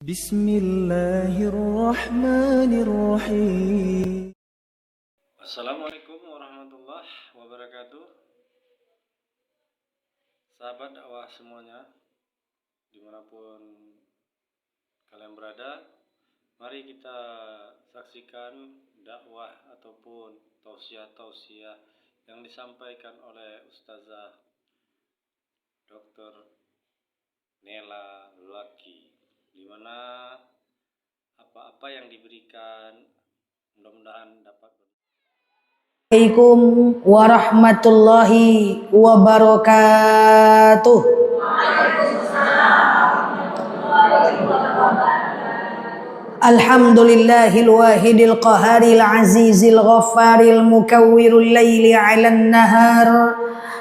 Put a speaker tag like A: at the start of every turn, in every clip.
A: Bismillahirrahmanirrahim.
B: Assalamualaikum warahmatullahi wabarakatuh. Sahabat dakwah semuanya, dimanapun kalian berada, mari kita saksikan dakwah ataupun tausiah-tausiah yang disampaikan oleh Ustazah Dr. Nela Laki, di mana apa-apa yang diberikan mudah-mudahan dapat.
C: Assalamualaikum warahmatullahi wabarakatuh. Alhamdulillahil wahidil qaharil azizil ghaffaril mukawwirul laili 'alan nahar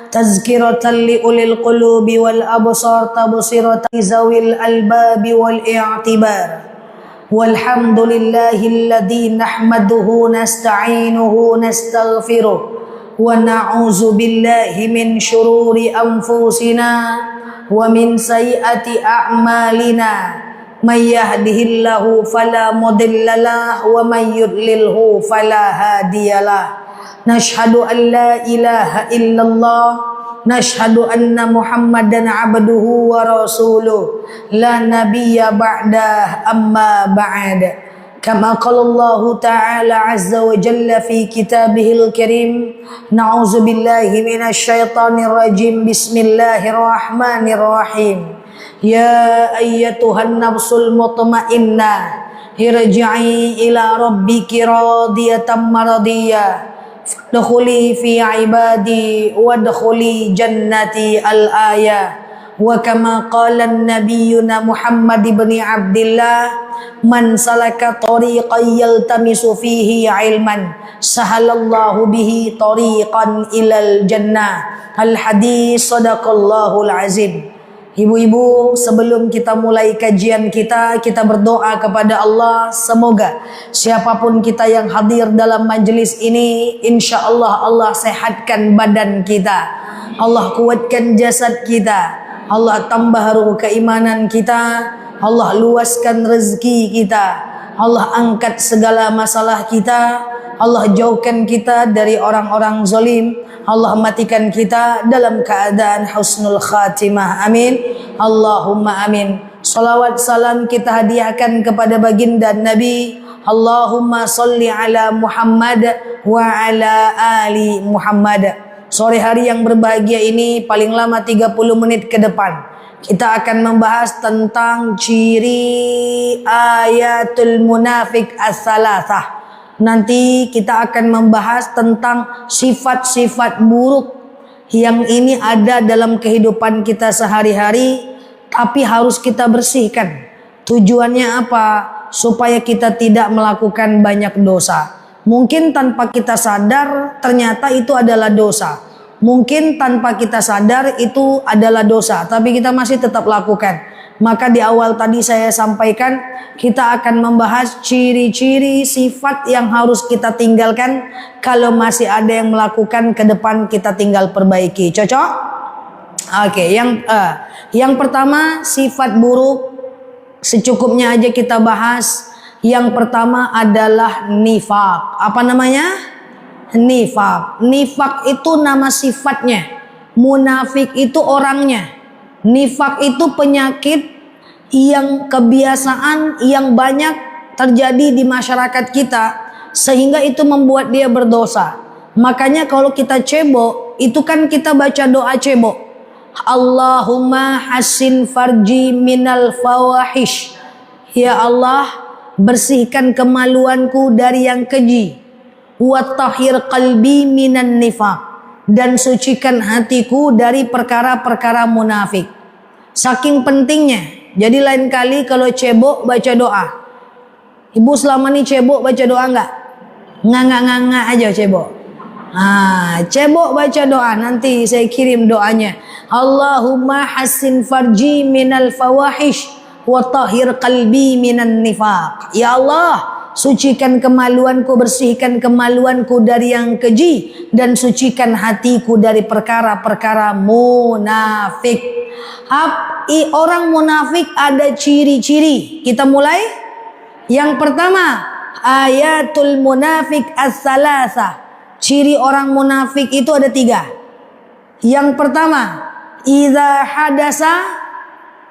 C: tazkiratan li ulil qulubi wal absar tabsiratan zawil albabi wal i'tibar. Walhamdulillahilladzi nahmaduhu nasta'inuhu nastaghfiruh wa na'udzu billahi min syururi anfusina wa min sayyiati a'malina may yahdihillahu fala mudhillalah wa may yudlilhu fala hadiyalah. Nashhadu an la ilaha illallah nashhadu anna Muhammadan abduhu wa rasuluh la nabiyya ba'dah amma ba'd. Kama qala Allah ta'ala azza wa jalla fi kitabihil karim, na'udzu billahi minasy syaithanir rajim, bismillahirrahmanirrahim. Ya ayyatuhan nafsul mutmainnah irji'i ila rabbiki radiyatan maradiyah fadkhuli fi ibadi wadkhuli jannati al-ayah. Wa kama qala nabiyyuna Muhammad ibn Abdillah, man salaka tariqan yaltamisu fihi ilman sahalallahu bihi tariqan ilal jannah. Al-hadis sadaqallahul azim. Ibu-ibu, sebelum kita mulai kajian kita berdoa kepada Allah, semoga siapapun kita yang hadir dalam majelis ini, insya Allah Allah sehatkan badan kita, Allah kuatkan jasad kita, Allah tambah ruh keimanan kita, Allah luaskan rezeki kita, Allah angkat segala masalah kita, Allah jauhkan kita dari orang-orang zalim, Allah matikan kita dalam keadaan husnul khatimah. Amin. Allahumma amin. Salawat salam kita hadiahkan kepada baginda Nabi. Allahumma salli ala Muhammad wa ala ali Muhammad. Sore hari yang berbahagia ini paling lama 30 menit ke depan kita akan membahas tentang ciri ayatul munafik as-salasah. Nanti kita akan membahas tentang sifat-sifat buruk yang ini ada dalam kehidupan kita sehari-hari, tapi harus kita bersihkan. Tujuannya apa? Supaya kita tidak melakukan banyak dosa. Mungkin tanpa kita sadar ternyata itu adalah dosa. Mungkin tanpa kita sadar itu adalah dosa, tapi kita masih tetap lakukan. Maka di awal tadi saya sampaikan, kita akan membahas ciri-ciri sifat yang harus kita tinggalkan. Kalau masih ada yang melakukan, ke depan kita tinggal perbaiki. Cocok? Oke, yang pertama sifat buruk, secukupnya aja kita bahas. Yang pertama adalah nifaq. Apa namanya? Nifaq. Nifaq itu nama sifatnya. Munafik itu orangnya. Nifaq itu penyakit yang kebiasaan yang banyak terjadi di masyarakat kita, sehingga itu membuat dia berdosa. Makanya kalau kita cebok, itu kan kita baca doa cebok. Allahumma hassin farji minal fawahish. Ya Allah, bersihkan kemaluanku dari yang keji. Wa tahhir qalbi minan nifaq. Dan sucikan hatiku dari perkara-perkara munafik. Saking pentingnya. Jadi lain kali kalau cebok baca doa. Ibu selama ini cebok baca doa enggak? Nganga-nganga aja cebok. Cebok baca doa. Nanti saya kirim doanya. Allahumma hassin farji minal fawahish wa tahhir qalbi minan nifaq. Ya Allah, sucikan kemaluanku, bersihkan kemaluanku dari yang keji, dan sucikan hatiku dari perkara-perkara munafik. Orang munafik ada ciri-ciri. Kita mulai. Yang pertama, ayatul munafik as-salasa. Ciri orang munafik itu ada 3. Yang pertama, idza hadasa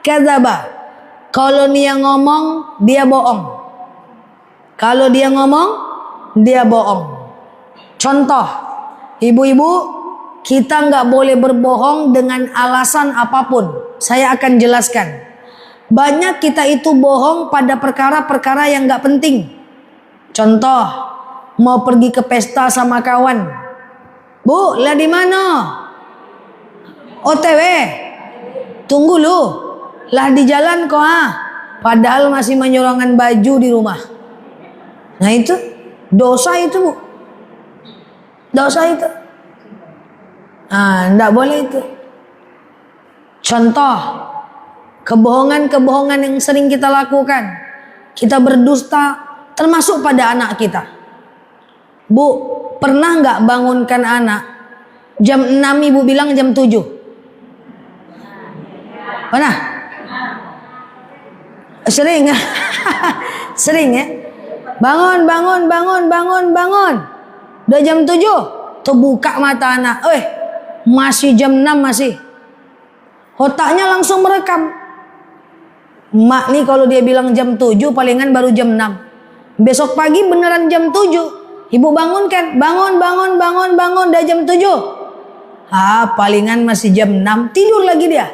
C: kadzaba. Kalau dia ngomong, dia bohong. Kalau dia ngomong, dia bohong. Contoh, ibu-ibu, kita nggak boleh berbohong dengan alasan apapun. Saya akan jelaskan. Banyak kita itu bohong pada perkara-perkara yang nggak penting. Contoh, mau pergi ke pesta sama kawan. Bu, lah di mana? OTW. Tunggu lu. Lah di jalan kok Padahal masih menyorongkan baju di rumah. Nah itu dosa itu, Bu. Dosa itu. Enggak boleh itu. Contoh, kebohongan-kebohongan yang sering kita lakukan. Kita berdusta termasuk pada anak kita. Bu, pernah nggak bangunkan anak jam 6, ibu bilang jam 7? Pernah? Sering. Sering ya? Bangun. Udah jam 7, tuh buka mata anak. Masih jam 6 masih. Otaknya langsung merekam. Mak nih kalau dia bilang jam 7, palingan baru jam 6. Besok pagi beneran jam 7. Ibu bangunkan. Bangun. Udah jam 7. Palingan masih jam 6. Tidur lagi dia.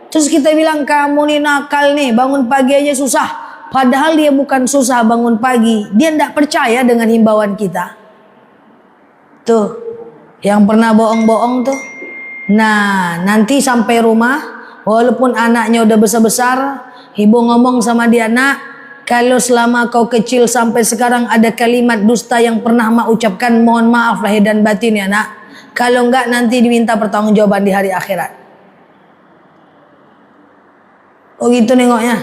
C: Terus kita bilang, kamu nih nakal nih, bangun pagi aja susah. Padahal dia bukan susah bangun pagi. Dia tidak percaya dengan himbauan kita. Tuh, yang pernah bohong-bohong tuh. Nah, nanti sampai rumah, walaupun anaknya udah besar-besar, ibu ngomong sama dia, nak, kalau selama kau kecil sampai sekarang ada kalimat dusta yang pernah mak ucapkan, mohon maaf lahir dan batin ya nak. Kalau enggak nanti diminta pertanggungjawaban di hari akhirat. Oh gitu nengoknya.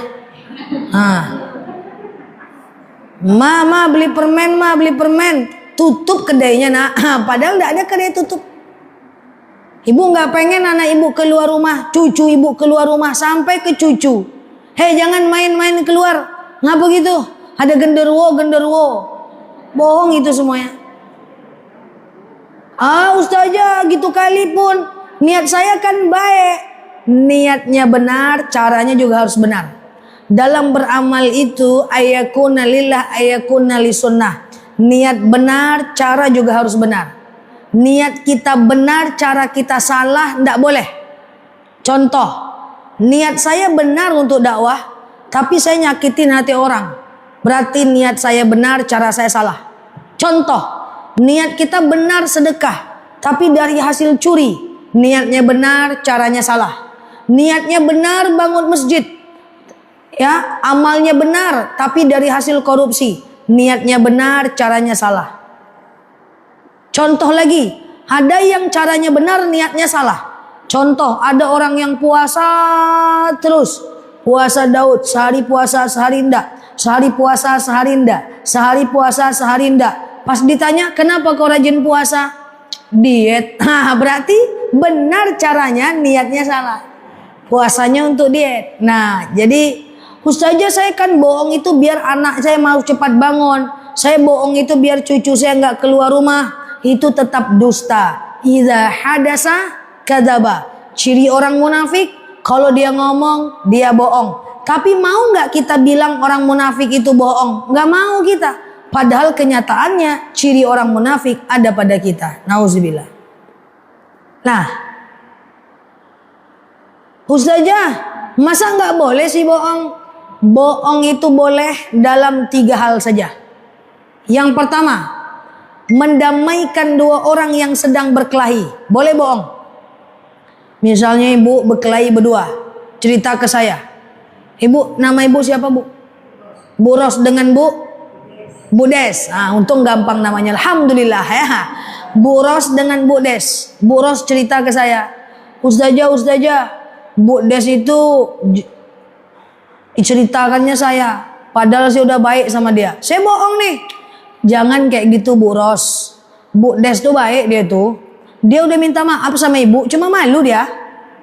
C: Ma beli permen. Tutup kedainya nak. Padahal enggak ada kedai tutup. Ibu nggak pengen anak ibu keluar rumah, cucu ibu keluar rumah, sampai ke cucu. Hei, jangan main-main keluar. Ngapa gitu? Ada genderuwo. Bohong itu semuanya. Ustazah gitu kali pun. Niat saya kan baik. Niatnya benar, caranya juga harus benar. Dalam beramal itu ayakuna lillah ayakuna lisunnah. Niat benar, cara juga harus benar. Niat kita benar, cara kita salah, tidak boleh. Contoh, niat saya benar untuk dakwah, tapi saya nyakitin hati orang. Berarti niat saya benar, cara saya salah. Contoh, niat kita benar sedekah, tapi dari hasil curi. Niatnya benar, caranya salah. Niatnya benar bangun masjid, ya, amalnya benar, tapi dari hasil korupsi. Niatnya benar, caranya salah. Contoh lagi, ada yang caranya benar, niatnya salah. Contoh, ada orang yang puasa terus. Puasa Daud, sehari puasa sehari enggak. Sehari puasa sehari enggak. Sehari puasa sehari enggak. Pas ditanya, kenapa kau rajin puasa? Diet. Berarti benar caranya, niatnya salah. Puasanya untuk diet. Nah, jadi Ustazah saya kan bohong itu biar anak saya mau cepat bangun. Saya bohong itu biar cucu saya enggak keluar rumah. Itu tetap dusta. Idza hadasa kadzaba. Ciri orang munafik, kalau dia ngomong dia bohong. Tapi mau nggak kita bilang orang munafik itu bohong? Nggak mau kita. Padahal kenyataannya ciri orang munafik ada pada kita. Nauzubillah. Nah, Ustazah, masa nggak boleh sih bohong? Bohong itu boleh dalam 3 hal saja. Yang pertama, mendamaikan 2 orang yang sedang berkelahi. Boleh bohong. Misalnya ibu berkelahi berdua, cerita ke saya. Ibu, nama ibu siapa bu? Bu Ros dengan Bu Des. Untung gampang namanya. Alhamdulillah ya. Bu Ros dengan Bu Des. Bu Ros cerita ke saya, Ustazah, Bu Des itu ceritakannya saya Padahal saya udah baik sama dia. Saya bohong nih. Jangan kayak gitu Bu Ros. Bu Des tuh baik dia tuh. Dia udah minta maaf sama ibu, cuma malu dia.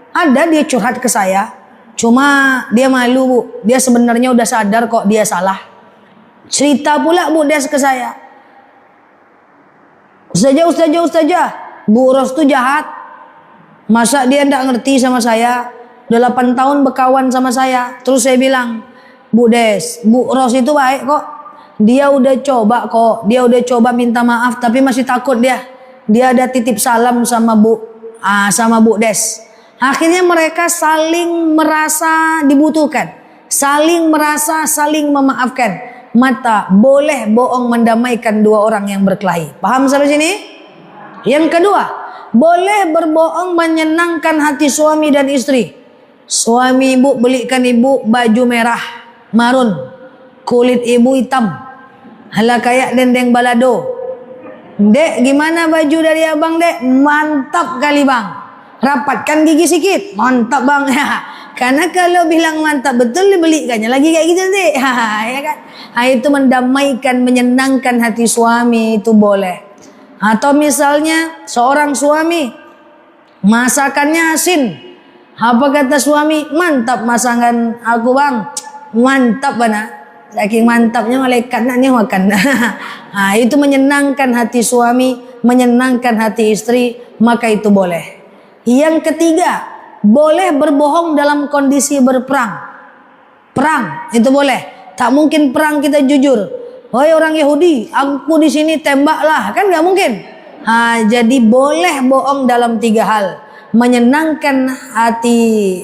C: Ada dia curhat ke saya. Cuma dia malu Bu. Dia sebenarnya udah sadar kok dia salah. Cerita pula Bu Des ke saya. Ustazah, Bu Ros tuh jahat. Masa dia ndak ngerti sama saya? Udah 8 tahun berkawan sama saya. Terus saya bilang, Bu Des, Bu Ros itu baik kok. Dia udah coba kok. Dia udah coba minta maaf tapi masih takut dia. Dia ada titip salam sama Bu Des. Akhirnya mereka saling merasa dibutuhkan. Saling merasa saling memaafkan. Mata boleh bohong mendamaikan dua orang yang berkelahi. Paham sampai sini? Yang kedua, boleh berbohong menyenangkan hati suami dan istri. Suami ibu belikan ibu baju merah, marun. Kulit ibu hitam. Hala kayak dendeng balado. Dek, gimana baju dari abang dek? Mantap kali bang. Rapatkan gigi sikit. Mantap bang. Karena kalau bilang mantap betul dibelikannya lagi kayak gitu dek. Ya kan? Itu mendamaikan, menyenangkan hati suami itu boleh. Atau misalnya seorang suami masakannya asin. Apa kata suami? Mantap masakan aku bang. Mantap bana. Saking mantapnya malaikat naknya makan. Itu menyenangkan hati suami, menyenangkan hati istri, maka itu boleh. Yang ketiga, boleh berbohong dalam kondisi berperang. Perang itu boleh. Tak mungkin perang kita jujur. Wahai orang Yahudi, aku di sini tembaklah, kan nggak mungkin. Jadi boleh bohong dalam 3 hal: menyenangkan hati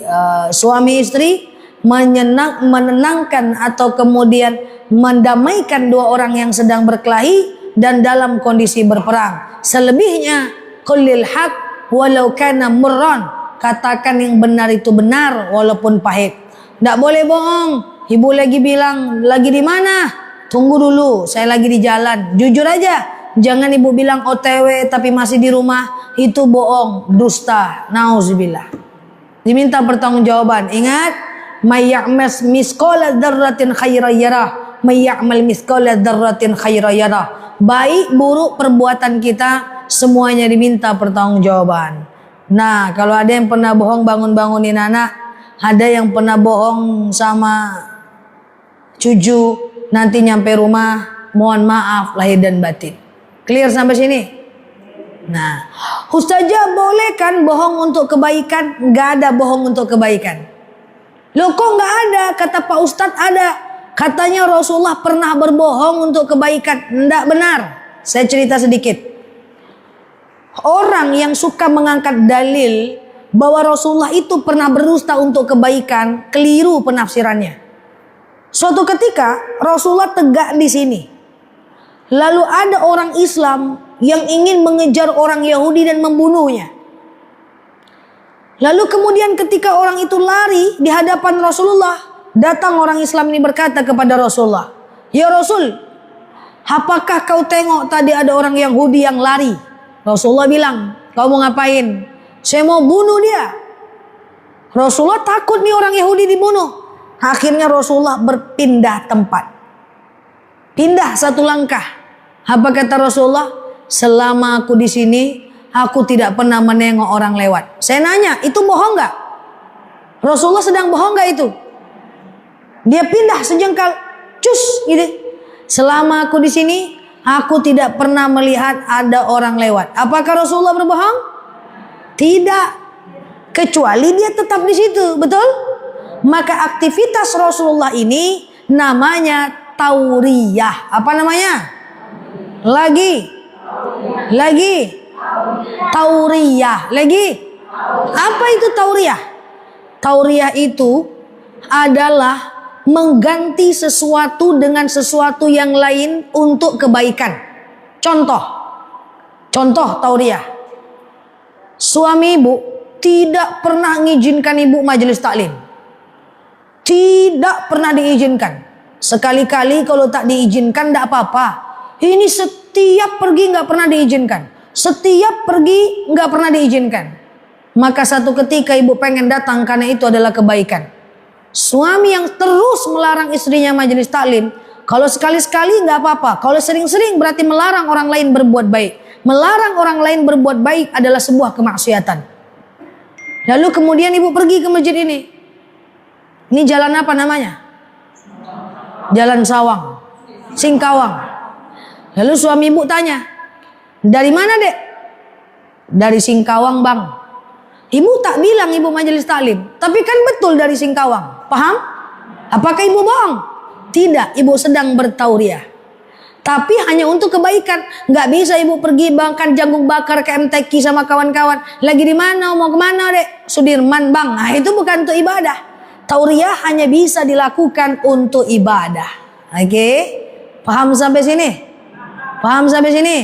C: suami istri, menenangkan atau kemudian mendamaikan 2 orang yang sedang berkelahi, dan dalam kondisi berperang. Selebihnya qulil haq walau kana murran, katakan yang benar itu benar walaupun pahit. Tidak boleh bohong. Ibu lagi bilang, lagi di mana? Tunggu dulu, saya lagi di jalan. Jujur aja. Jangan ibu bilang OTW tapi masih di rumah. Itu bohong, dusta. Nauzubillah. Diminta pertanggungjawaban. Ingat, may ya'mal misqala dzarratin khairan yarah, may ya'mal misqala dzarratin khairan yarah. Baik buruk perbuatan kita semuanya diminta pertanggungjawaban. Nah, kalau ada yang pernah bohong bangun-bangunin anak, ada yang pernah bohong sama cucu, nanti nyampe rumah mohon maaf lahir dan batin. Clear sampai sini? Nah, Ustazah boleh kan bohong untuk kebaikan? Nggak ada bohong untuk kebaikan. Loh kok nggak ada? Kata Pak Ustadz ada. Katanya Rasulullah pernah berbohong untuk kebaikan. Nggak benar. Saya cerita sedikit. Orang yang suka mengangkat dalil bahwa Rasulullah itu pernah berdusta untuk kebaikan, keliru penafsirannya. Suatu ketika Rasulullah tegak di sini. Lalu ada orang Islam yang ingin mengejar orang Yahudi dan membunuhnya. Lalu kemudian ketika orang itu lari di hadapan Rasulullah, datang orang Islam ini berkata kepada Rasulullah, "Ya Rasul, apakah kau tengok tadi ada orang Yahudi yang lari?" Rasulullah bilang, "Kau mau ngapain?" "Saya mau bunuh dia." Rasulullah takut nih orang Yahudi dibunuh. Akhirnya Rasulullah berpindah tempat. Pindah 1 langkah. Apa kata Rasulullah? "Selama aku di sini, aku tidak pernah menengok orang lewat." Saya nanya, itu bohong gak? Rasulullah sedang bohong gak itu? Dia pindah sejengkal, cus gitu. "Selama aku di sini, aku tidak pernah melihat ada orang lewat." Apakah Rasulullah berbohong? Tidak. Kecuali dia tetap di situ, betul? Maka aktivitas Rasulullah ini namanya tauriyah. Apa namanya? Lagi. Tauriyah. Lagi. Apa itu tauriyah? Tauriyah itu adalah mengganti sesuatu dengan sesuatu yang lain untuk kebaikan. Contoh tauriyah. Suami ibu tidak pernah mengizinkan ibu majelis taklim. Tidak pernah diizinkan. Sekali-kali kalau tak diizinkan tidak apa-apa. Ini setiap pergi nggak pernah diizinkan. Setiap pergi nggak pernah diizinkan. Maka satu ketika ibu pengen datang karena itu adalah kebaikan. Suami yang terus melarang istrinya majelis taklim, kalau sekali-sekali nggak apa-apa. Kalau sering-sering berarti melarang orang lain berbuat baik. Melarang orang lain berbuat baik adalah sebuah kemaksiatan. Lalu kemudian ibu pergi ke masjid ini. Ini jalan apa namanya? Jalan Sawang, Singkawang. Lalu suami ibu tanya, dari mana dek? Dari Singkawang bang. Ibu tak bilang ibu majelis taklim, tapi kan betul dari Singkawang. Paham? Apakah ibu bohong? Tidak, ibu sedang bertauriah. Tapi hanya untuk kebaikan. Nggak bisa ibu pergi bangkan jagung bakar ke MTQ sama kawan-kawan. Lagi di mana? Mau kemana dek? Sudirman bang. Nah, itu bukan untuk ibadah. Tauriah hanya bisa dilakukan untuk ibadah. Oke? Paham sampai sini? Paham sampai sini?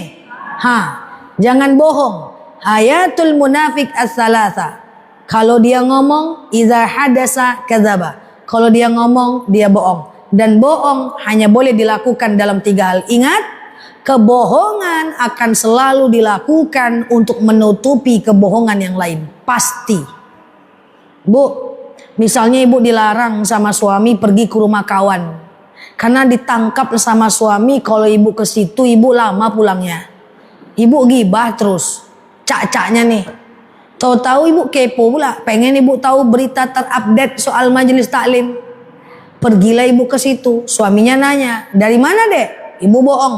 C: Jangan bohong. Ayatul munafik as-salasa. Kalau dia ngomong, idza hadasa kadzaba. Kalau dia ngomong, dia bohong. Dan bohong hanya boleh dilakukan dalam 3 hal. Ingat, kebohongan akan selalu dilakukan untuk menutupi kebohongan yang lain. Pasti. Bu, misalnya ibu dilarang sama suami pergi ke rumah kawan. Karena ditangkap sama suami kalau ibu ke situ, ibu lama pulangnya. Ibu gibah terus. Cak-caknya nih. Tahu-tahu ibu kepo pula. Pengen ibu tahu berita terupdate soal majelis taklim. Pergilah ibu ke situ. Suaminya nanya, dari mana dek? Ibu bohong.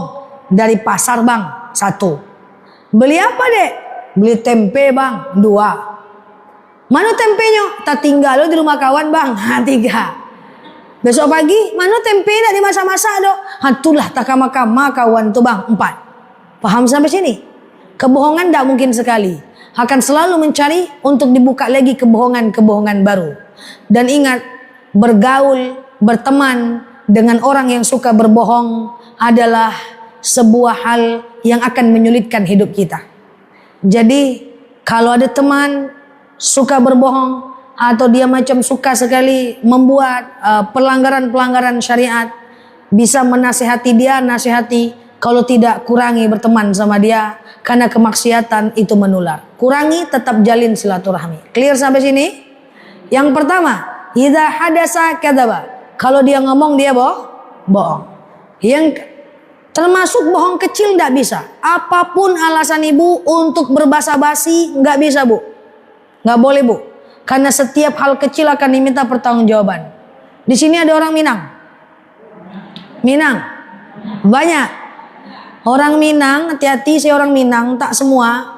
C: Dari pasar bang. 1. Beli apa dek? Beli tempe bang. 2. Mana tempenya? Tak tinggal lo di rumah kawan bang. 3. Besok pagi, mana tempe nak dimasak-masak dok? Itulah takama-kama kawan tuh bang. 4. Paham sampai sini? Kebohongan tidak mungkin sekali. Akan selalu mencari untuk dibuka lagi kebohongan-kebohongan baru. Dan ingat, bergaul, berteman dengan orang yang suka berbohong adalah sebuah hal yang akan menyulitkan hidup kita. Jadi, kalau ada teman suka berbohong atau dia macam suka sekali membuat pelanggaran-pelanggaran syariat, bisa menasihati dia, nasihati. Kalau tidak, kurangi berteman sama dia. Karena kemaksiatan itu menular. Kurangi, tetap jalin silaturahmi. Clear sampai sini? Yang pertama, idza hadasa kadzaba. Kalau dia ngomong dia bohong. Yang termasuk bohong kecil tidak bisa. Apapun alasan ibu untuk berbasa-basi nggak bisa bu. Nggak boleh bu. Karena setiap hal kecil akan diminta pertanggungjawaban. Di sini ada orang Minang. Minang. Banyak. Orang Minang, hati-hati saya orang Minang, tak semua.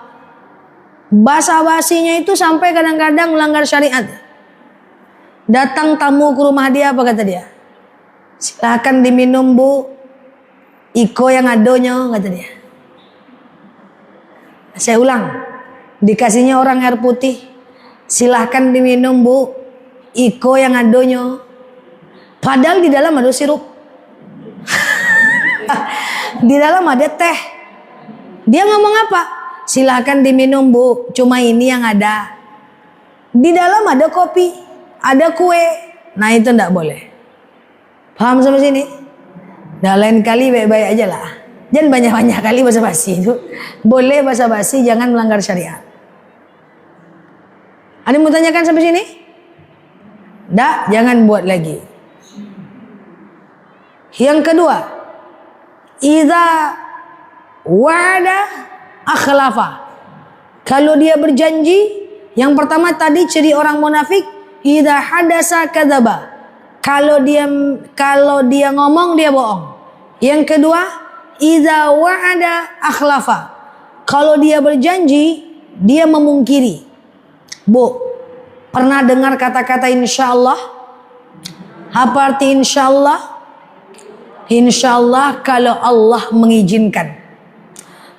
C: Basa-basinya itu sampai kadang-kadang melanggar syariat. Datang tamu ke rumah dia, apa kata dia? Silahkan diminum bu, iko yang adonyo, kata dia. Saya ulang, dikasihnya orang air putih. Silahkan diminum bu, iko yang adonyo. Padahal di dalam ada sirup. Di dalam ada teh. Dia ngomong apa? Silahkan diminum bu, cuma ini yang ada. Di dalam ada kopi, ada kue. Nah itu enggak boleh. Paham sampai sini? Nah lain kali baik-baik aja lah. Jangan banyak-banyak kali basa-basi itu. Boleh basa-basi, jangan melanggar syariat. Ada yang mau tanyakan sampai sini? Enggak, jangan buat lagi. Yang kedua, idza wa'ada akhlafa. Kalau dia berjanji, yang pertama tadi ciri orang munafik, idza hadasa kadzaba. Kalau dia ngomong dia bohong. Yang kedua, idza wa'ada akhlafa. Kalau dia berjanji, dia memungkiri. Bu, pernah dengar kata-kata insyaallah? Apa arti insyaallah? Insyaallah kalau Allah mengizinkan.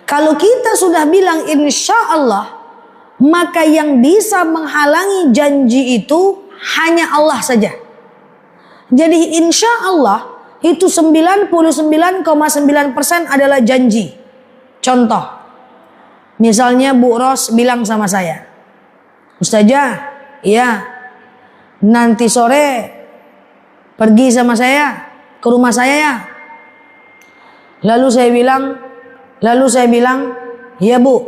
C: Kalau kita sudah bilang insyaallah, maka yang bisa menghalangi janji itu hanya Allah saja. Jadi insyaallah itu 99,9% adalah janji. Contoh, misalnya Bu Ros bilang sama saya, Ustazah, iya, nanti sore pergi sama saya ke rumah saya ya. Lalu saya bilang, ya bu,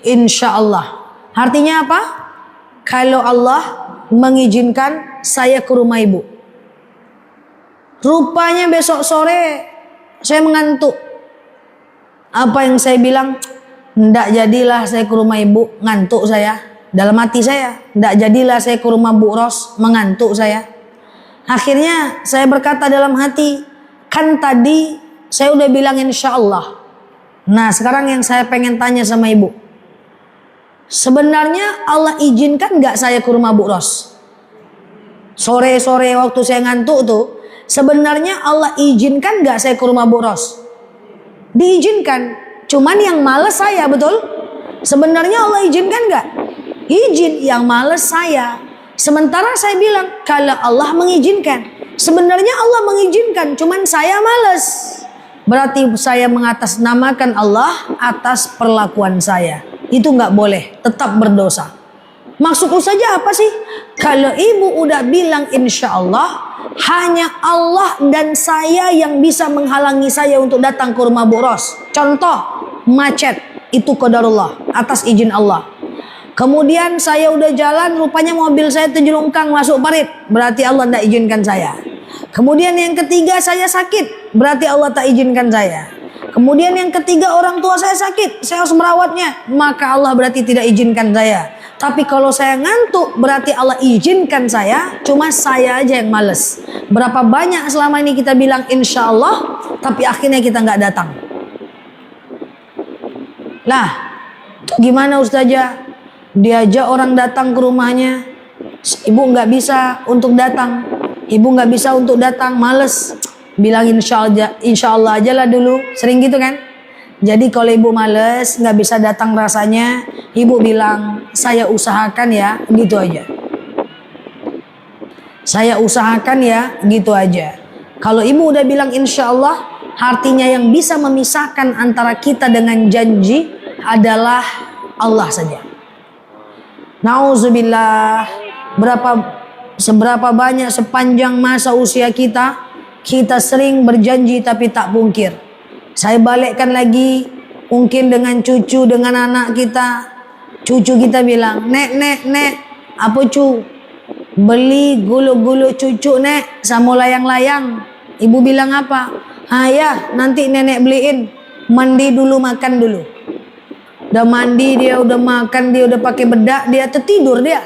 C: insya Allah. Artinya apa? Kalau Allah mengizinkan saya ke rumah ibu. Rupanya besok sore saya mengantuk. Apa yang saya bilang? Ndak jadilah saya ke rumah ibu, ngantuk saya. Dalam hati saya, ndak jadilah saya ke rumah Bu Ros, mengantuk saya. Akhirnya saya berkata dalam hati, kan tadi saya udah bilang insya Allah. Nah sekarang yang saya pengen tanya sama ibu, sebenarnya Allah izinkan nggak saya ke rumah Bu Ros? Sore-sore waktu saya ngantuk tuh, sebenarnya Allah izinkan nggak saya ke rumah Bu Ros? Diizinkan. Cuman yang males saya, betul? Sebenarnya Allah izinkan nggak? Izin, yang males saya. Sementara saya bilang, kalau Allah mengizinkan. Sebenarnya Allah mengizinkan, cuman saya males. Berarti saya mengatasnamakan Allah atas perlakuan saya. Itu nggak boleh, tetap berdosa. Maksudku saja apa sih? Kalau ibu udah bilang insya Allah, hanya Allah dan saya yang bisa menghalangi saya untuk datang ke rumah Bu Ros. Contoh, macet, itu qadarullah, atas izin Allah. Kemudian saya udah jalan, rupanya mobil saya terjelungkang masuk parit, berarti Allah tidak izinkan saya. Kemudian yang ketiga, saya sakit, berarti Allah tak izinkan saya. Kemudian yang ketiga, orang tua saya sakit, saya harus merawatnya, maka Allah berarti tidak izinkan saya. Tapi kalau saya ngantuk, berarti Allah izinkan saya, cuma saya aja yang males. Berapa banyak selama ini kita bilang insya Allah, tapi akhirnya kita nggak datang. Lah, gimana Ustazah? Diajak orang datang ke rumahnya, ibu nggak bisa untuk datang. Ibu nggak bisa untuk datang, males. Bilang insya Allah aja lah dulu, sering gitu kan? Jadi kalau ibu males, nggak bisa datang rasanya, ibu bilang, saya usahakan ya, gitu aja. Saya usahakan ya, gitu aja. Kalau ibu udah bilang insya Allah, artinya yang bisa memisahkan antara kita dengan janji adalah Allah saja. Nauzubillah, seberapa banyak sepanjang masa usia kita sering berjanji tapi tak pungkir. Saya balikkan lagi, mungkin dengan cucu, dengan anak kita. Cucu kita bilang, nek, apa cu? Beli gulu-gulu cucu nek, sama layang-layang. Ibu bilang apa? Ya, nanti nenek beliin. Mandi dulu, makan dulu. Udah mandi dia, udah makan dia, udah pakai bedak dia, tertidur dia.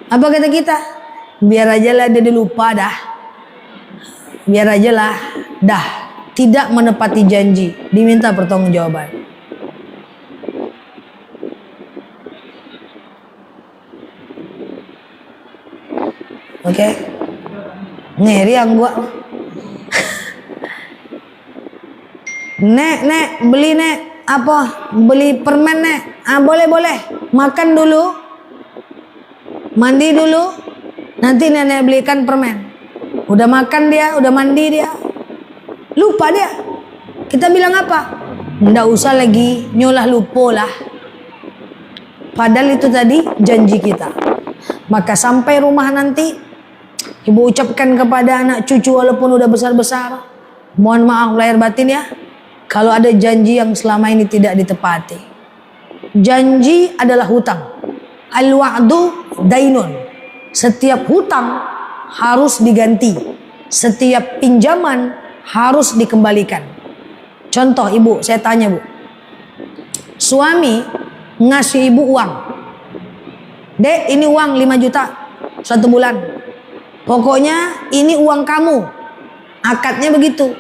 C: Apa kata kita? Biar aja lah dia lupa dah. Biar aja lah, dah. Tidak menepati janji, diminta pertanggungjawaban. Oke, ngeri yang gua. Nek, beli nek, apa? Beli permen nek. Boleh. Makan dulu, mandi dulu, nanti nenek belikan permen. Udah makan dia, udah mandi dia. Lupa dia. Kita bilang apa? Nggak usah lagi nyolah lupa lah. Padahal itu tadi janji kita. Maka sampai rumah nanti, ibu ucapkan kepada anak cucu walaupun udah besar-besar, mohon maaf lahir batin ya, kalau ada janji yang selama ini tidak ditepati. Janji adalah hutang. Al-wa'du dainun. Setiap hutang harus diganti. Setiap pinjaman harus dikembalikan. Contoh ibu, saya tanya bu, suami ngasih ibu uang, dek ini uang 5 juta 1 bulan, pokoknya ini uang kamu, akadnya begitu.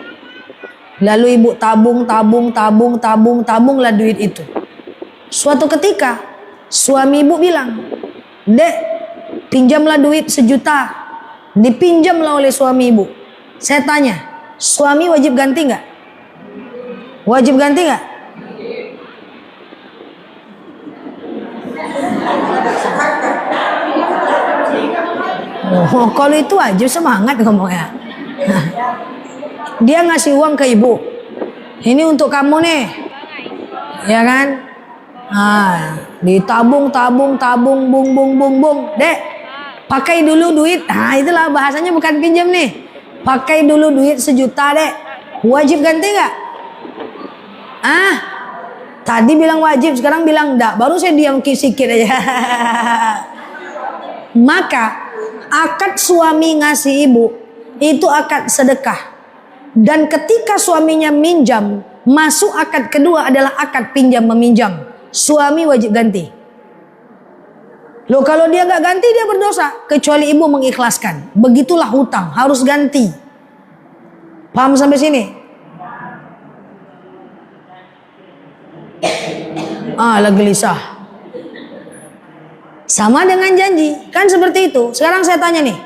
C: Lalu ibu tabung lah duit itu. Suatu ketika suami ibu bilang, dek pinjamlah duit 1 juta, dipinjamlah oleh suami ibu. Saya tanya, suami wajib ganti nggak? Wajib ganti nggak? Oh, kalau itu wajib, semangat ngomongnya. Dia ngasih uang ke ibu. Ini untuk kamu nih, ya kan? Ditabung, bung. Dek, pakai dulu duit. Itulah bahasanya, bukan pinjam nih. Pakai dulu duit 1 juta dek. Wajib ganti nggak? Tadi bilang wajib, sekarang bilang enggak. Baru saya diam sikit aja. Maka akad suami ngasih ibu itu akad sedekah. Dan ketika suaminya minjam, masuk akad kedua adalah akad pinjam meminjam. Suami wajib ganti. Loh, kalau dia nggak ganti dia berdosa, kecuali ibu mengikhlaskan. Begitulah hutang, harus ganti. Paham sampai sini? Lah gelisah. Sama dengan janji, kan seperti itu. Sekarang saya tanya nih,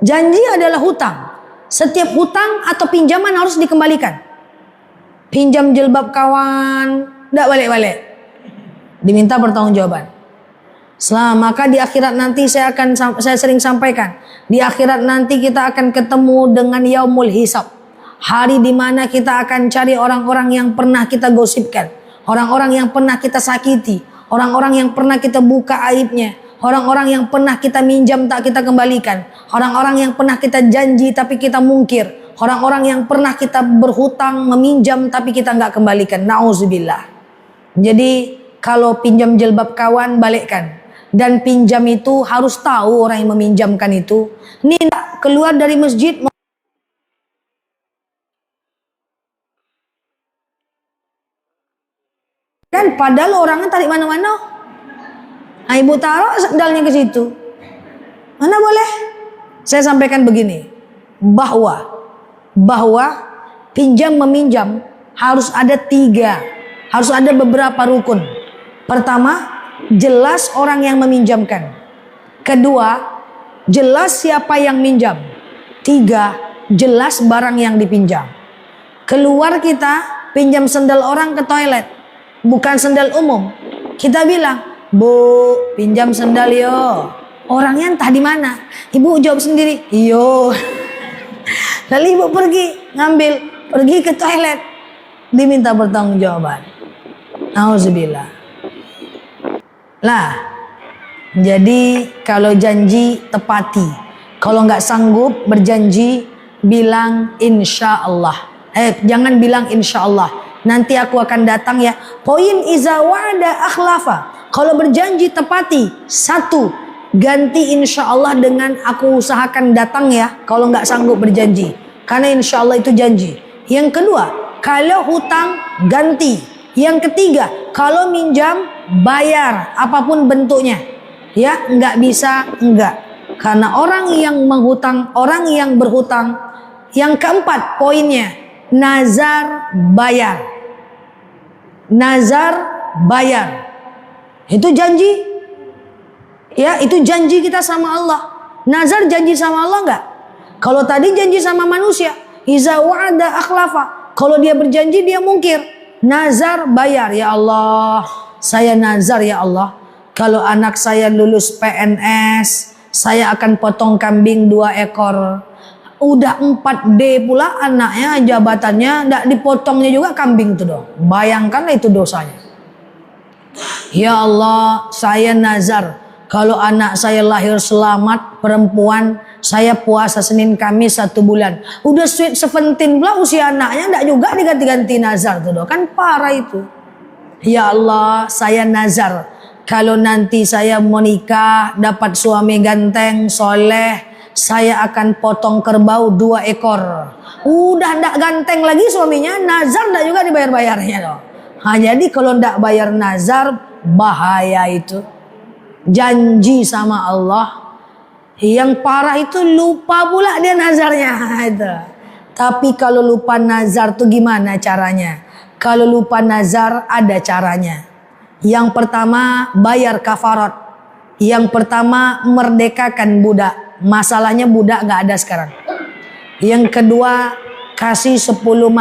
C: janji adalah hutang. Setiap hutang atau pinjaman harus dikembalikan. Pinjam jilbab kawan, tidak balik-balik, diminta pertanggungjawaban. Maka di akhirat nanti saya sering sampaikan, di akhirat nanti kita akan ketemu dengan yaumul hisab, hari di mana kita akan cari orang-orang yang pernah kita gosipkan, orang-orang yang pernah kita sakiti, orang-orang yang pernah kita buka aibnya, orang-orang yang pernah kita minjam tak kita kembalikan, orang-orang yang pernah kita janji tapi kita mungkir, orang-orang yang pernah kita berhutang meminjam tapi kita nggak kembalikan. Nauzubillah. Jadi kalau pinjam jilbab kawan, balikkan. Dan pinjam itu harus tahu orang yang meminjamkan itu. Ini keluar dari masjid, kan padahal orangnya tarik mana-mana. Nah, ibu taruh sendalnya ke situ. Mana boleh? Saya sampaikan begini, bahwa pinjam meminjam harus ada harus ada beberapa rukun. Pertama, jelas orang yang meminjamkan. Kedua, jelas siapa yang minjam. Tiga, jelas barang yang dipinjam. Keluar kita pinjam sendal orang ke toilet, bukan sendal umum. Kita bilang, "Bu, pinjam sendal yo." Orangnya entah di mana. Ibu jawab sendiri, "Iyo." Lalu ibu pergi ke toilet, diminta pertanggungjawaban. Nauzubillah. Lah, jadi kalau janji tepati. Kalau nggak sanggup berjanji, bilang insya Allah. Jangan bilang insya Allah, nanti aku akan datang ya. Poin iza wa'ada akhlafa. Kalau berjanji tepati. Satu, ganti insya Allah dengan aku usahakan datang ya. Kalau nggak sanggup berjanji, karena insya Allah itu janji. Yang kedua, kalau hutang ganti. Yang ketiga, kalau minjam bayar apapun bentuknya. Ya, nggak bisa enggak. Karena orang yang menghutang, orang yang berhutang. Yang keempat poinnya, nazar bayar. Nazar bayar. Itu janji. Ya, itu janji kita sama Allah. Nazar janji sama Allah enggak? Kalau tadi janji sama manusia, iza wa'ada akhlafa. Kalau dia berjanji dia mungkir. Nazar bayar, ya Allah, saya nazar ya Allah, kalau anak saya lulus PNS, saya akan potong kambing 2 ekor. Udah 4D pula anaknya, jabatannya, nggak dipotongnya juga kambing itu dong. Bayangkanlah itu dosanya. Ya Allah, saya nazar, kalau anak saya lahir selamat, perempuan, saya puasa Senin Kamis 1 bulan. Udah sweet 17 pula usia anaknya, enggak juga diganti-ganti nazar tuh dong. Kan parah itu. Ya Allah, saya nazar, kalau nanti saya mau nikah, dapat suami ganteng, soleh, saya akan potong kerbau 2 ekor. Udah enggak ganteng lagi suaminya, nazar enggak juga dibayar-bayarnya dong. Jadi kalau enggak bayar nazar, bahaya itu. Janji sama Allah. Yang parah itu lupa pula dia nazarnya itu. Tapi kalau lupa nazar tuh gimana caranya? Kalau lupa nazar ada caranya. Yang pertama bayar kafarat. Yang pertama merdekakan budak. Masalahnya budak gak ada sekarang. Yang kedua kasih 10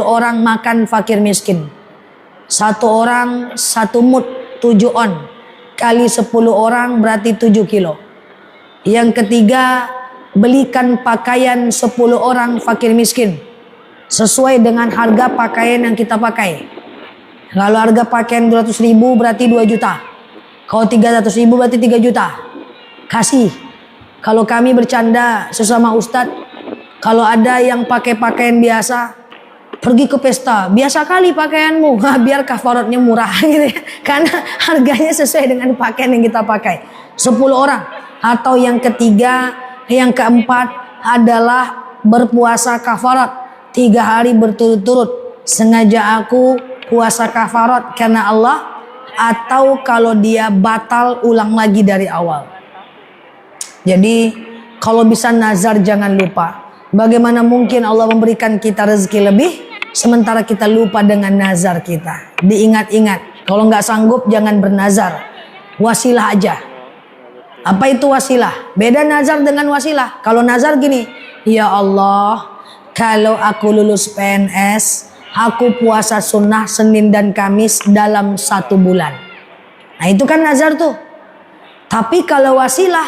C: orang makan fakir miskin. 1 orang 1 mud 7 on. Kali 10 orang berarti 7 kilo. Yang ketiga, belikan pakaian 10 orang fakir miskin. Sesuai dengan harga pakaian yang kita pakai. Kalau harga pakaian 200.000 berarti 2 juta. Kalau 300.000 berarti 3 juta. Kasih. Kalau kami bercanda sesama ustadz, kalau ada yang pakai pakaian biasa, pergi ke pesta, biasa kali pakaianmu, biar kafaratnya murah gitu ya. Karena harganya sesuai dengan pakaian yang kita pakai. 10 orang. Atau yang ketiga, yang keempat adalah berpuasa kafarat 3 hari berturut-turut. Sengaja aku puasa kafarat karena Allah, atau kalau dia batal ulang lagi dari awal. Jadi kalau bisa nazar jangan lupa. Bagaimana mungkin Allah memberikan kita rezeki lebih sementara kita lupa dengan nazar kita. Diingat-ingat. Kalau nggak sanggup jangan bernazar. Wasilah aja. Apa itu wasilah? Beda nazar dengan wasilah. Kalau nazar gini, ya Allah, kalau aku lulus PNS, aku puasa sunnah Senin dan Kamis dalam 1 bulan. Nah itu kan nazar tuh. Tapi kalau wasilah,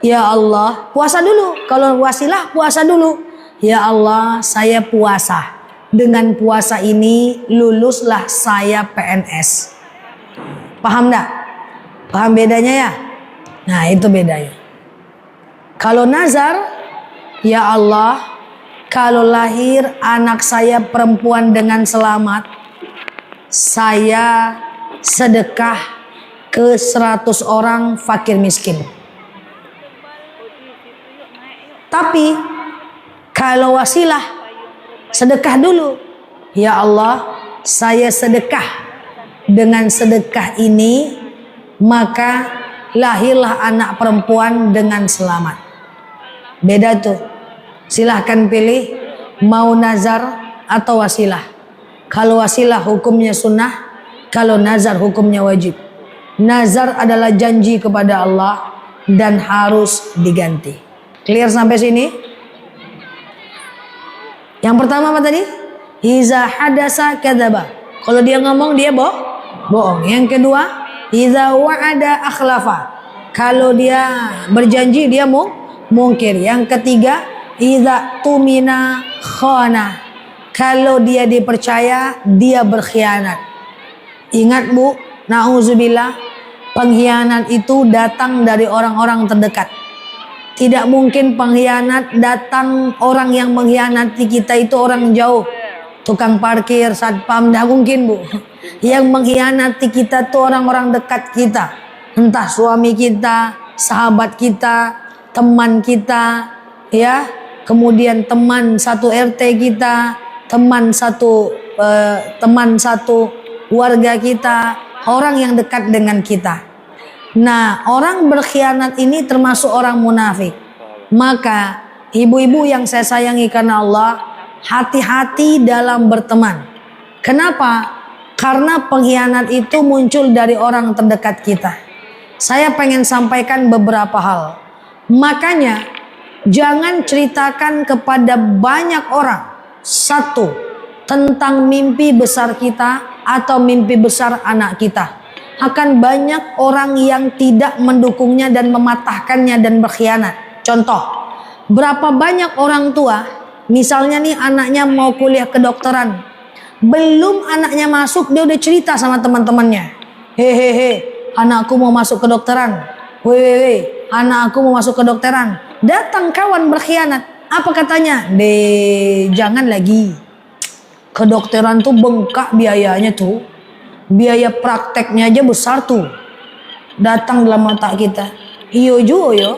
C: ya Allah, puasa dulu. Kalau wasilah, puasa dulu. Ya Allah, saya puasa. Dengan puasa ini, luluslah saya PNS. Paham enggak? Paham bedanya ya? Nah, itu bedanya. Kalau nazar, ya Allah, kalau lahir anak saya perempuan dengan selamat, saya sedekah ke 100 orang fakir miskin. Tapi kalau wasilah, sedekah dulu. Ya Allah, saya sedekah. Dengan sedekah ini, maka lahirlah anak perempuan dengan selamat. Beda tuh. Silahkan pilih mau nazar atau wasilah. Kalau wasilah hukumnya sunnah, kalau nazar hukumnya wajib. Nazar adalah janji kepada Allah dan harus diganti. Clear sampai sini? Yang pertama apa tadi? Iza hadasa kadzaba. Kalau dia ngomong dia bohong. Yang kedua, iza wa'ada akhlafa. Kalau dia berjanji dia mungkir. Yang ketiga, iza tumina khana. Kalau dia dipercaya dia berkhianat. Ingat Bu, na'udzubillah, pengkhianat itu datang dari orang-orang terdekat. Tidak mungkin pengkhianat datang orang yang mengkhianati kita itu orang jauh. Tukang parkir, satpam, tidak mungkin Bu. Yang mengkhianati kita itu orang-orang dekat kita. Entah suami kita, sahabat kita, teman kita, ya, kemudian teman satu RT kita, teman satu warga kita, orang yang dekat dengan kita. Nah, orang berkhianat ini termasuk orang munafik. Maka ibu-ibu yang saya sayangi karena Allah, hati-hati dalam berteman. Kenapa? Karena pengkhianat itu muncul dari orang terdekat kita. Saya pengen sampaikan beberapa hal. Makanya jangan ceritakan kepada banyak orang. 1, tentang mimpi besar kita atau mimpi besar anak kita. Akan banyak orang yang tidak mendukungnya dan mematahkannya dan berkhianat. Contoh, berapa banyak orang tua, misalnya nih anaknya mau kuliah kedokteran, belum anaknya masuk dia udah cerita sama teman-temannya, hehehe, anakku mau masuk kedokteran, wewewe, anakku mau masuk kedokteran. Datang kawan berkhianat, apa katanya? Jangan lagi, kedokteran tuh bengkak biayanya tuh, biaya prakteknya aja besar tuh. Datang dalam mata kita, iyo jo yo.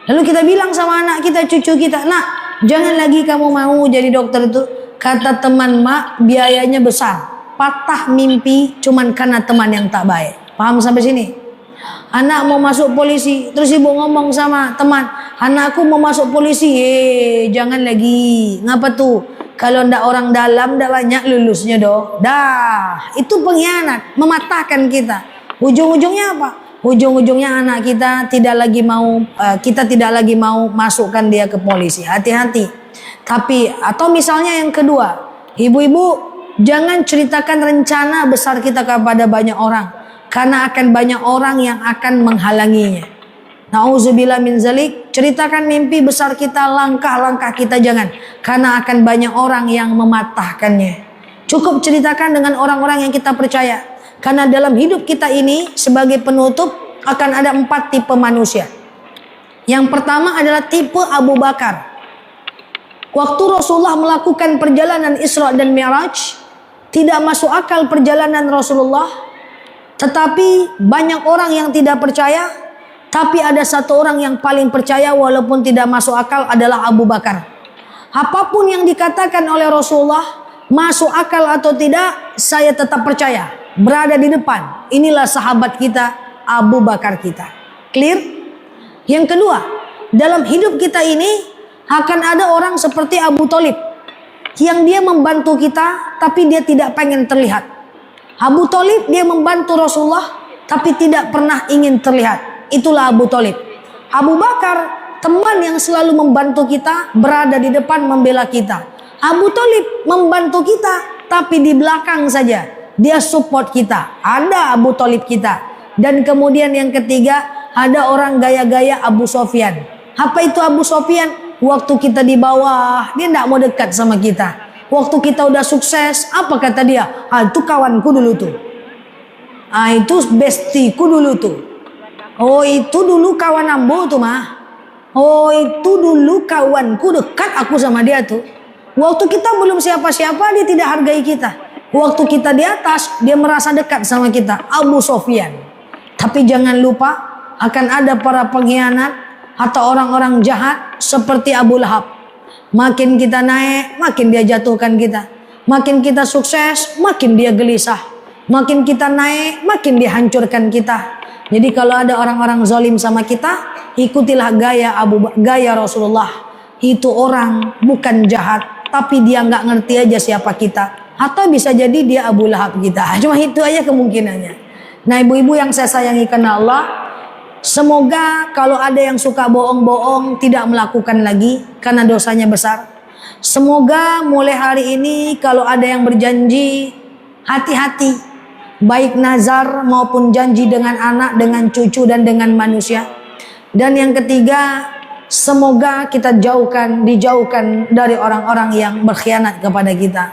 C: Lalu kita bilang sama anak kita, cucu kita, nak, jangan lagi kamu mau jadi dokter itu. Kata teman mak, biayanya besar. Patah mimpi cuman karena teman yang tak baik. Paham sampai sini? Anak mau masuk polisi, terus ibu ngomong sama teman, anakku mau masuk polisi. Jangan lagi. Ngapa tuh? Kalau ndak orang dalam ndak banyak lulusnya doh. Dah, itu pengkhianat, mematahkan kita. Ujung-ujungnya apa? Ujung-ujungnya anak kita tidak lagi mau masukkan dia ke polisi. Hati-hati. Tapi atau misalnya yang kedua, ibu-ibu jangan ceritakan rencana besar kita kepada banyak orang, karena akan banyak orang yang akan menghalanginya. Nauzubillah min zalik. Ceritakan mimpi besar kita, langkah-langkah kita jangan, karena akan banyak orang yang mematahkannya. Cukup ceritakan dengan orang-orang yang kita percaya, karena dalam hidup kita ini sebagai penutup akan ada 4 tipe manusia. Yang pertama adalah tipe Abu Bakar. Waktu Rasulullah melakukan perjalanan Isra dan Mi'raj, tidak masuk akal perjalanan Rasulullah, tetapi banyak orang yang tidak percaya, tapi ada satu orang yang paling percaya walaupun tidak masuk akal adalah Abu Bakar. Apapun yang dikatakan oleh Rasulullah, masuk akal atau tidak, saya tetap percaya. Berada di depan. Inilah sahabat kita, Abu Bakar kita. Clear? Yang kedua, dalam hidup kita ini akan ada orang seperti Abu Thalib yang dia membantu kita tapi dia tidak pengen terlihat. Abu Thalib dia membantu Rasulullah tapi tidak pernah ingin terlihat. Itulah Abu Thalib. Abu Bakar teman yang selalu membantu kita, berada di depan membela kita. Abu Thalib membantu kita tapi di belakang saja. Dia support kita. Ada Abu Thalib kita. Dan kemudian yang ketiga, ada orang gaya-gaya Abu Sofyan. Apa itu Abu Sofyan? Waktu kita di bawah, dia tidak mau dekat sama kita. Waktu kita udah sukses, apa kata dia? Itu kawanku dulu tuh. Itu bestiku dulu tuh. Oh, itu dulu kawan ambo tuh mah. Oh, itu dulu kawanku, dekat aku sama dia tuh. Waktu kita belum siapa-siapa, dia tidak hargai kita. Waktu kita di atas, dia merasa dekat sama kita. Abu Sofyan. Tapi jangan lupa, akan ada para pengkhianat atau orang-orang jahat seperti Abu Lahab. Makin kita naik, makin dia jatuhkan kita. Makin kita sukses, makin dia gelisah. Makin kita naik, makin dia hancurkan kita. Jadi kalau ada orang-orang zalim sama kita, ikutilah gaya Rasulullah. Itu orang bukan jahat, tapi dia nggak ngerti aja siapa kita. Atau bisa jadi dia Abu Lahab kita. Cuma itu aja kemungkinannya. Nah, ibu-ibu yang saya sayangi karena Allah, semoga kalau ada yang suka bohong-bohong tidak melakukan lagi karena dosanya besar. Semoga mulai hari ini kalau ada yang berjanji, hati-hati. Baik nazar maupun janji dengan anak, dengan cucu dan dengan manusia. Dan yang ketiga, semoga kita dijauhkan dari orang-orang yang berkhianat kepada kita.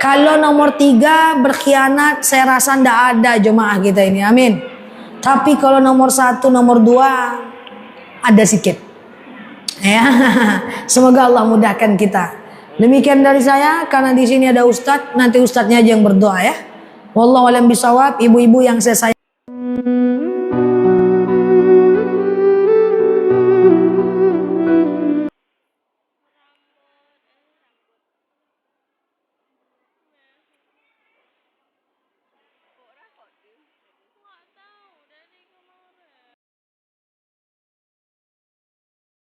C: Kalau nomor 3 berkhianat, saya rasa tidak ada jemaah kita ini, amin. Tapi kalau nomor 1, nomor 2 ada sikit. Ya, semoga Allah mudahkan kita. Demikian dari saya, karena di sini ada ustadz, nanti ustadznya aja yang berdoa ya. Wallahu a'lam bishawab. Ibu-ibu yang saya sayang.